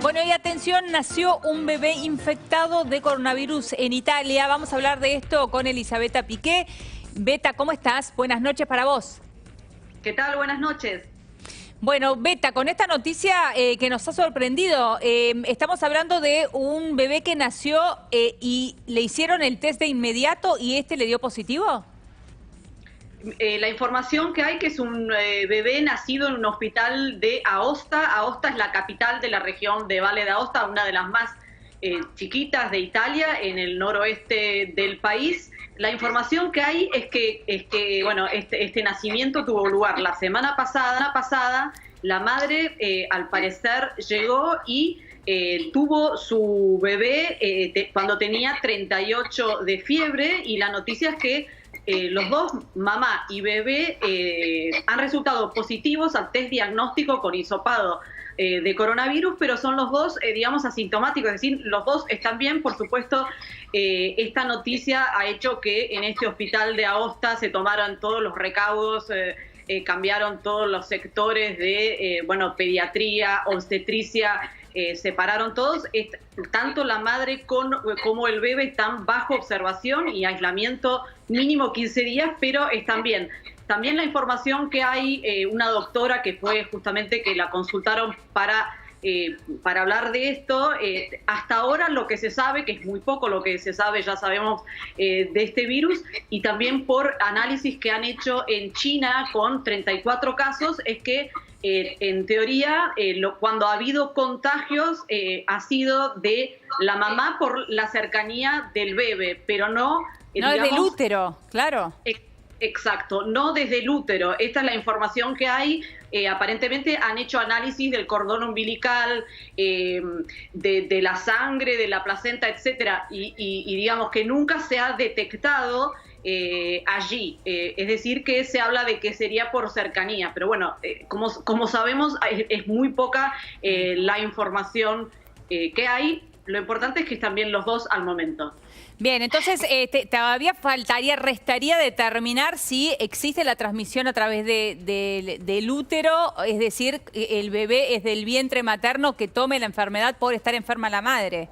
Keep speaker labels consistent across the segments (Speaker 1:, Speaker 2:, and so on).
Speaker 1: Bueno, y atención, nació un bebé infectado de coronavirus en Italia. Vamos a hablar de esto con Elisabetta Piqué. Beta, ¿cómo estás? Buenas noches para vos.
Speaker 2: ¿Qué tal? Buenas noches.
Speaker 1: Bueno, Beta, con esta noticia que nos ha sorprendido, estamos hablando de un bebé que nació y le hicieron el test de inmediato y este le dio positivo.
Speaker 2: La información que hay que es un bebé nacido en un hospital de Aosta. Aosta es la capital de la región de Valle d'Aosta, una de las más chiquitas de Italia, en el noroeste del país. La información que hay es que bueno, este nacimiento tuvo lugar la semana pasada. La madre, al parecer, llegó y tuvo su bebé cuando tenía 38 de fiebre, y la noticia es que los dos, mamá y bebé, han resultado positivos al test diagnóstico con hisopado de coronavirus, pero son los dos, digamos, asintomáticos, es decir, los dos están bien. Por supuesto, esta noticia ha hecho que en este hospital de Aosta se tomaran todos los recaudos, cambiaron todos los sectores de, bueno, pediatría, obstetricia, separaron todos. Tanto la madre como el bebé están bajo observación y aislamiento mínimo 15 días, pero están bien. También la información que hay, una doctora que fue justamente que la consultaron para hablar de esto, hasta ahora lo que se sabe, que es muy poco lo que se sabe, ya sabemos de este virus, y también por análisis que han hecho en China con 34 casos, es que en teoría cuando ha habido contagios ha sido de la mamá por la cercanía del bebé, pero no...
Speaker 1: no, digamos, del útero, claro.
Speaker 2: Exacto, no desde el útero. Esta es la información que hay. Aparentemente han hecho análisis del cordón umbilical, de la sangre, de la placenta, etcétera, y digamos que nunca se ha detectado allí. Es decir, que se habla de que sería por cercanía, pero bueno, como sabemos, es muy poca la información que hay. Lo importante es que están bien los dos al momento.
Speaker 1: Bien, entonces todavía restaría determinar si existe la transmisión a través del útero, es decir, el bebé es del vientre materno que tome la enfermedad por estar enferma la madre.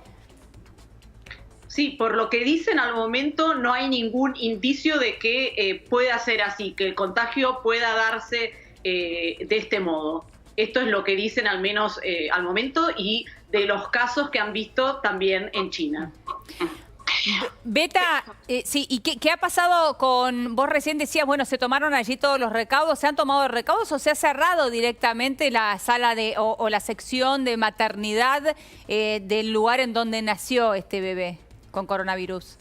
Speaker 2: Sí, por lo que dicen al momento no hay ningún indicio de que pueda ser así, que el contagio pueda darse de este modo. Esto es lo que dicen al menos al momento, y de los casos que han visto también en China.
Speaker 1: Beta, sí, ¿y qué ha pasado con, vos recién decías, bueno, se tomaron allí todos los recaudos, ¿se han tomado recaudos o se ha cerrado directamente la sala o la sección de maternidad del lugar en donde nació este bebé con coronavirus?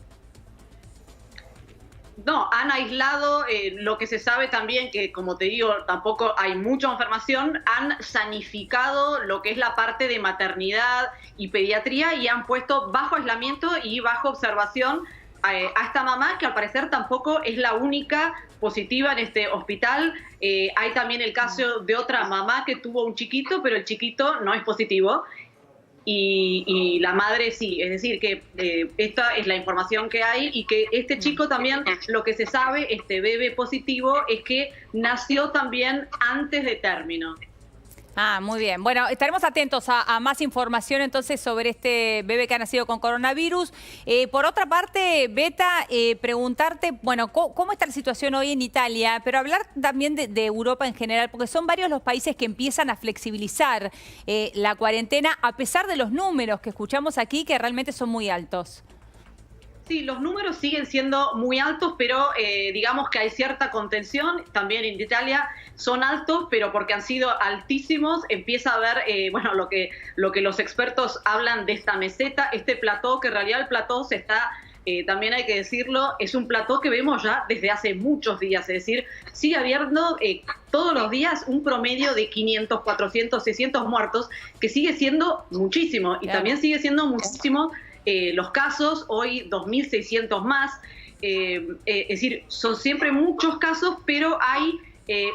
Speaker 2: No, han aislado, lo que se sabe también, que como te digo, tampoco hay mucha información, han sanificado lo que es la parte de maternidad y pediatría y han puesto bajo aislamiento y bajo observación a esta mamá, que al parecer tampoco es la única positiva en este hospital. Hay también el caso de otra mamá que tuvo un chiquito, pero el chiquito no es positivo. Y la madre sí, es decir, que esta es la información que hay, y que este chico también, lo que se sabe, este bebé positivo, es que nació también antes de término.
Speaker 1: Ah, muy bien. Bueno, estaremos atentos a más información entonces sobre este bebé que ha nacido con coronavirus. Por otra parte, Beta, preguntarte, bueno, ¿cómo está la situación hoy en Italia? Pero hablar también de Europa en general, porque son varios los países que empiezan a flexibilizar la cuarentena, a pesar de los números que escuchamos aquí, que realmente son muy altos.
Speaker 2: Sí, los números siguen siendo muy altos, pero digamos que hay cierta contención. También en Italia son altos, pero porque han sido altísimos, empieza a haber, bueno, lo que los expertos hablan de esta meseta, este plató, que en realidad el plató se está, también hay que decirlo, es un plató que vemos ya desde hace muchos días, es decir, sigue habiendo todos los días un promedio de 500, 400, 600 muertos, que sigue siendo muchísimo, y también sigue siendo muchísimo los casos, hoy 2.600 más, es decir, son siempre muchos casos, pero hay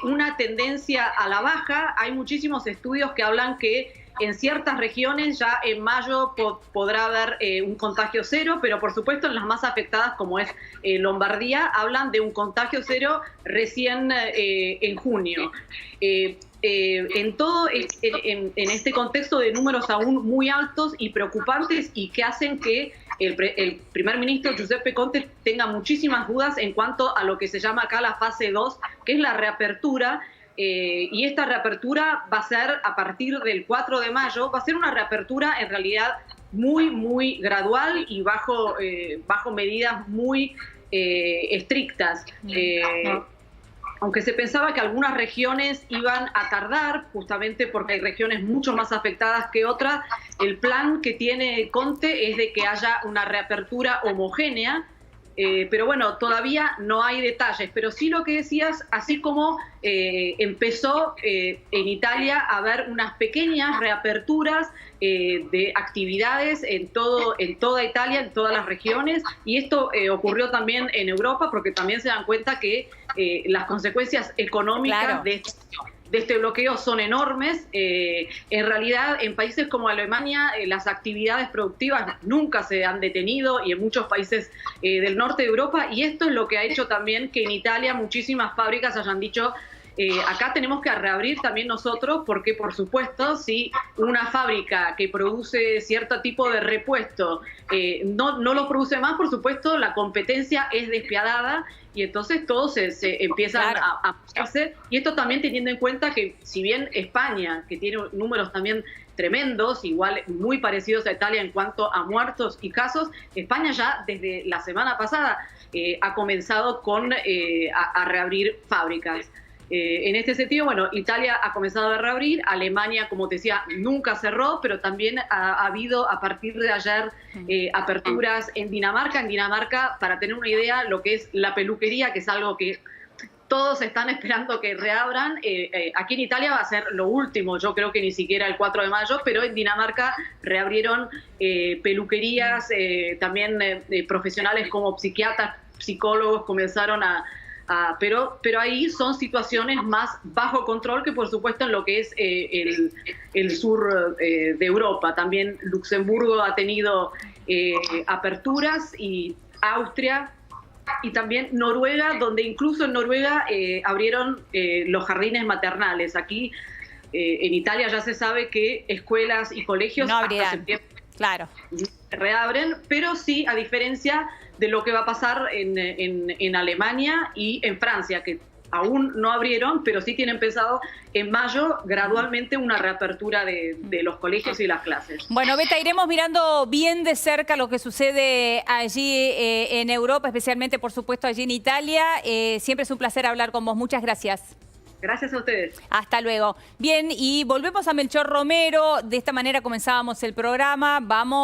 Speaker 2: una tendencia a la baja. Hay muchísimos estudios que hablan que en ciertas regiones ya en mayo podrá haber un contagio cero, pero por supuesto en las más afectadas, como es Lombardía, hablan de un contagio cero recién en junio. en este contexto de números aún muy altos y preocupantes y que hacen que el primer ministro Giuseppe Conte tenga muchísimas dudas en cuanto a lo que se llama acá la fase 2, que es la reapertura. Y esta reapertura va a ser a partir del 4 de mayo, va a ser una reapertura en realidad muy gradual y bajo medidas muy estrictas. Aunque se pensaba que algunas regiones iban a tardar, justamente porque hay regiones mucho más afectadas que otras, el plan que tiene Conte es de que haya una reapertura homogénea, pero bueno, todavía no hay detalles. Pero sí lo que decías, así como empezó en Italia a haber unas pequeñas reaperturas de actividades en toda Italia, en todas las regiones, y esto ocurrió también en Europa, porque también se dan cuenta que las consecuencias económicas
Speaker 1: claro.
Speaker 2: de este bloqueo son enormes. En realidad, en países como Alemania, las actividades productivas nunca se han detenido, y en muchos países del norte de Europa, y esto es lo que ha hecho también que en Italia muchísimas fábricas hayan dicho: acá tenemos que reabrir también nosotros, porque por supuesto si una fábrica que produce cierto tipo de repuesto no lo produce más, por supuesto la competencia es despiadada, y entonces todos se empiezan
Speaker 1: claro.
Speaker 2: a hacerse. Y esto también teniendo en cuenta que si bien España, que tiene números también tremendos, igual muy parecidos a Italia en cuanto a muertos y casos, España ya desde la semana pasada ha comenzado a reabrir fábricas. En este sentido, bueno, Italia ha comenzado a reabrir, Alemania, como te decía, nunca cerró, pero también ha habido a partir de ayer aperturas en Dinamarca. En Dinamarca, para tener una idea, lo que es la peluquería, que es algo que todos están esperando que reabran, aquí en Italia va a ser lo último, yo creo que ni siquiera el 4 de mayo, pero en Dinamarca reabrieron peluquerías, también profesionales como psiquiatras, psicólogos comenzaron pero ahí son situaciones más bajo control que, por supuesto, en lo que es el sur de Europa. También Luxemburgo ha tenido aperturas, y Austria, y también Noruega, donde incluso en Noruega abrieron los jardines maternales. Aquí en Italia ya se sabe que escuelas y colegios
Speaker 1: no abrirán.
Speaker 2: hasta septiembre
Speaker 1: Claro.
Speaker 2: reabren, pero sí, a diferencia de lo que va a pasar en Alemania y en Francia, que aún no abrieron, pero sí tienen pensado en mayo gradualmente una reapertura de los colegios y las clases.
Speaker 1: Bueno, Beta, iremos mirando bien de cerca lo que sucede allí en Europa, especialmente, por supuesto, allí en Italia. Siempre es un placer hablar con vos. Muchas gracias.
Speaker 2: Gracias a ustedes.
Speaker 1: Hasta luego. Bien, y volvemos a Melchor Romero. De esta manera comenzábamos el programa. Vamos